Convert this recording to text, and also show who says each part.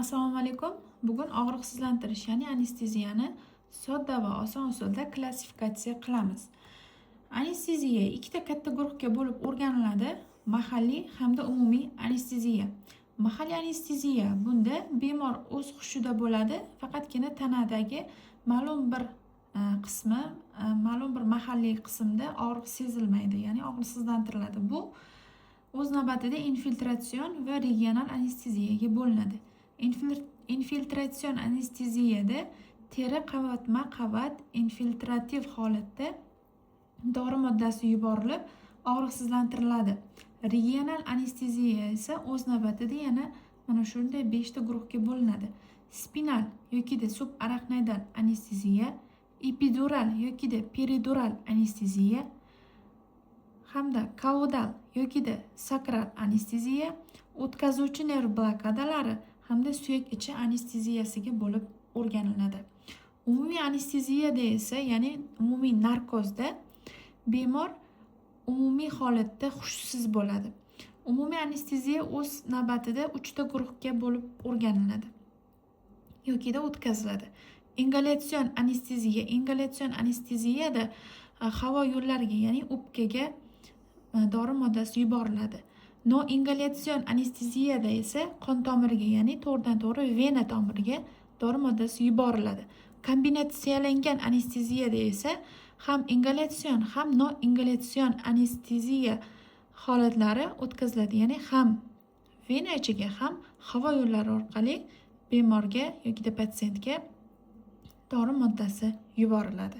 Speaker 1: Assalomu alaykum. Bugun og'riqsizlantirish, ya'ni anesteziyani sodda va oson usulda klassifikatsiya qilamiz. Anesteziya ikkita katta guruhga bo'lib o'rganiladi: mahalliy hamda umumiy anesteziya. Mahalliy anesteziya bunda bemor o'z hushida bo'ladi, faqatgina tanadagi ma'lum bir qismi, ma'lum bir mahalliy qismda og'riq sezilmaydi, ya'ni og'riqsizlantiriladi. Bu o'z navbatida infiltratsion va regional anesteziyaga bo'linadi. Infiltratsion anesteziyada teri qavatma-qavat infiltrativ holatda dori moddasi yuborilib og'riqsizlantiriladi. Regional anesteziya esa o'z navbatida yana mana shunday 5 ta guruhga bo'linadi. Spinal yoki subarachnoidal anesteziya, epidural yoki peridural anesteziya hamda kaudal yoki sakral anesteziya, o'tkazuvchi nerv blokadalari hamda suyak ichi anesteziyasiga bo'lib o'rganiladi. Umumiy anesteziyada esa, ya'ni umumiy narkozda bemor umumiy holatda hushsiz bo'ladi. Umumiy anesteziya o'z navbatida 3 ta guruhga bo'lib o'rganiladi yoki o'tkaziladi. Ingalyatsion anesteziya. Ingalyatsion anesteziyada havo yo'llariga, ya'ni o'pkaga dori moddasi yuboriladi. Noingalyatsion anesteziyada esa qon tomiriga, ya'ni to'g'ridan-to'g'ri vena tomiriga dori moddasi yuboriladi. Kombinatsiyalangan anesteziyada esa ham ingalyatsion ham noingalyatsion anesteziya holatlari o'tkaziladi, ya'ni ham vena ichiga ham havo yo'llari orqali bemorga yoki patsientga dori moddasi yuboriladi.